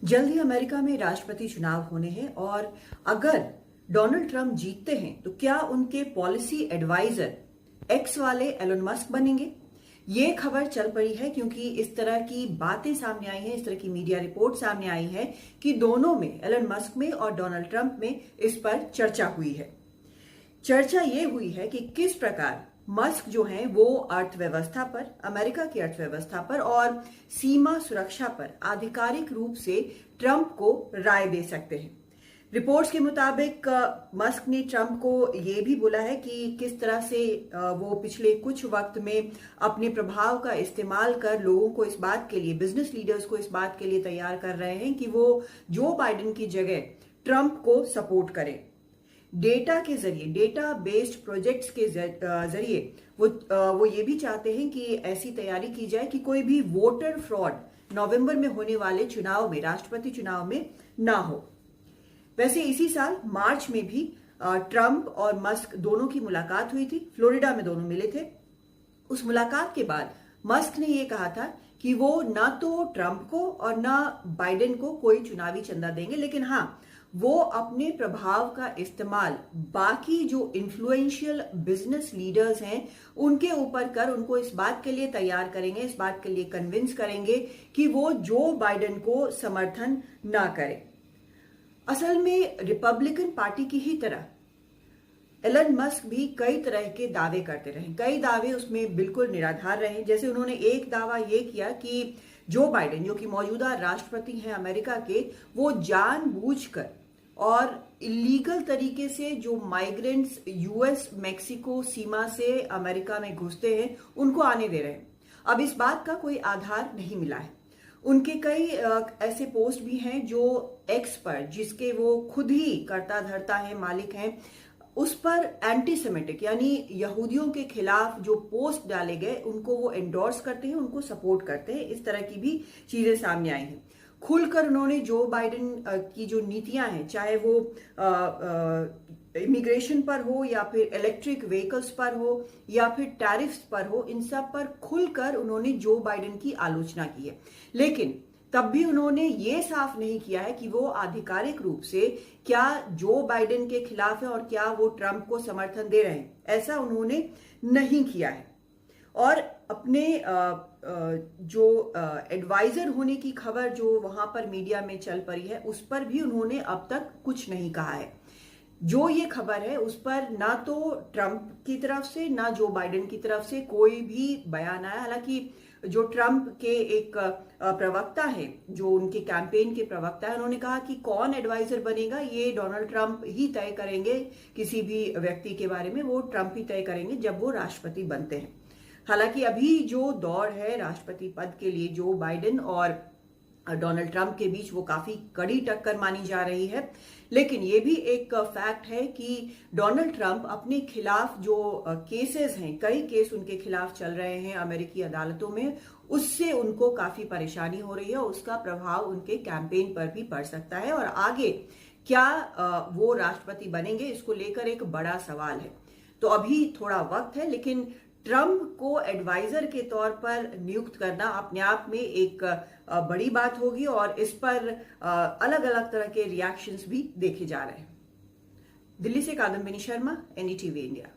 जल्द ही अमेरिका में राष्ट्रपति चुनाव होने हैं और अगर डोनाल्ड ट्रंप जीतते हैं तो क्या उनके पॉलिसी एडवाइजर एक्स वाले एलन मस्क बनेंगे। ये खबर चल पड़ी है क्योंकि इस तरह की बातें सामने आई हैं, इस तरह की मीडिया रिपोर्ट सामने आई है कि दोनों में, एलन मस्क में और डोनाल्ड ट्रंप में, इस पर चर्चा हुई है। चर्चा ये हुई है कि किस प्रकार मस्क जो हैं वो अर्थव्यवस्था पर, अमेरिका की अर्थव्यवस्था पर और सीमा सुरक्षा पर आधिकारिक रूप से ट्रंप को राय दे सकते हैं। रिपोर्ट्स के मुताबिक मस्क ने ट्रंप को ये भी बोला है कि किस तरह से वो पिछले कुछ वक्त में अपने प्रभाव का इस्तेमाल कर लोगों को इस बात के लिए, बिजनेस लीडर्स को इस बात के लिए तैयार कर रहे हैं कि वो जो बाइडेन की जगह ट्रंप को सपोर्ट करें। डेटा के जरिए, डेटा बेस्ड प्रोजेक्ट्स के जरिए वो ये भी चाहते हैं कि ऐसी तैयारी की जाए कि कोई भी वोटर फ्रॉड नवंबर में होने वाले चुनाव में, राष्ट्रपति चुनाव में ना हो। वैसे इसी साल मार्च में भी ट्रंप और मस्क दोनों की मुलाकात हुई थी, फ्लोरिडा में दोनों मिले थे। उस मुलाकात के बाद मस्क ने यह कहा था कि वो ना तो ट्रंप को और ना बाइडेन को कोई चुनावी चंदा देंगे, लेकिन हाँ, वो अपने प्रभाव का इस्तेमाल बाकी जो इन्फ्लुएंशियल बिजनेस लीडर्स हैं उनके ऊपर कर उनको इस बात के लिए तैयार करेंगे, इस बात के लिए कन्विंस करेंगे कि वो जो बाइडेन को समर्थन ना करें। असल में रिपब्लिकन पार्टी की ही तरह एलन मस्क भी कई तरह के दावे करते रहे, कई दावे उसमें बिल्कुल निराधार रहे। जैसे उन्होंने एक दावा यह किया कि जो बाइडेन, जो कि मौजूदा राष्ट्रपति हैं अमेरिका के, वो जानबूझकर और इलीगल तरीके से जो माइग्रेंट्स यूएस मेक्सिको सीमा से अमेरिका में घुसते हैं उनको आने दे रहे हैं। अब इस बात का कोई आधार नहीं मिला है। उनके कई ऐसे पोस्ट भी हैं जो एक्स पर, जिसके वो खुद ही कर्ता धर्ता है, मालिक हैं, उस पर एंटीसेमेटिक यानी यहूदियों के खिलाफ जो पोस्ट डाले गए उनको वो एंडोर्स करते हैं, उनको सपोर्ट करते हैं। इस तरह की भी चीजें सामने आई हैं। खुलकर उन्होंने जो बाइडेन की जो नीतियां हैं, चाहे वो इमिग्रेशन पर हो या फिर इलेक्ट्रिक व्हीकल्स पर हो या फिर टैरिफ्स पर हो, इन सब पर खुलकर उन्होंने जो बाइडेन की आलोचना की है। लेकिन तब भी उन्होंने ये साफ नहीं किया है कि वो आधिकारिक रूप से क्या जो बाइडेन के खिलाफ है और क्या वो ट्रंप को समर्थन दे रहे हैं, ऐसा उन्होंने नहीं किया है। और अपने जो एडवाइजर होने की खबर जो वहां पर मीडिया में चल पड़ी है उस पर भी उन्होंने अब तक कुछ नहीं कहा है। जो ये खबर है उस पर ना तो ट्रंप की तरफ से ना जो बाइडेन की तरफ से कोई भी बयान आया। हालांकि जो ट्रंप के एक प्रवक्ता है, जो उनके कैंपेन के प्रवक्ता है, उन्होंने कहा कि कौन एडवाइजर बनेगा ये डोनाल्ड ट्रंप ही तय करेंगे। किसी भी व्यक्ति के बारे में वो ट्रंप ही तय करेंगे जब वो राष्ट्रपति बनते हैं। हालांकि अभी जो दौड़ है राष्ट्रपति पद के लिए, जो बाइडेन और डोनाल्ड ट्रंप के बीच, वो काफी कड़ी टक्कर मानी जा रही है। लेकिन ये भी एक फैक्ट है कि डोनाल्ड ट्रंप अपने खिलाफ जो केसेस हैं, कई केस उनके खिलाफ चल रहे हैं अमेरिकी अदालतों में, उससे उनको काफी परेशानी हो रही है और उसका प्रभाव उनके कैंपेन पर भी पड़ सकता है। और आगे क्या वो राष्ट्रपति बनेंगे, इसको लेकर एक बड़ा सवाल है। तो अभी थोड़ा वक्त है, लेकिन ट्रंप को एडवाइजर के तौर पर नियुक्त करना अपने आप में एक बड़ी बात होगी और इस पर अलग अलग तरह के रिएक्शंस भी देखे जा रहे हैं। दिल्ली से कादम्बिनी शर्मा, एनडीटीवी इंडिया।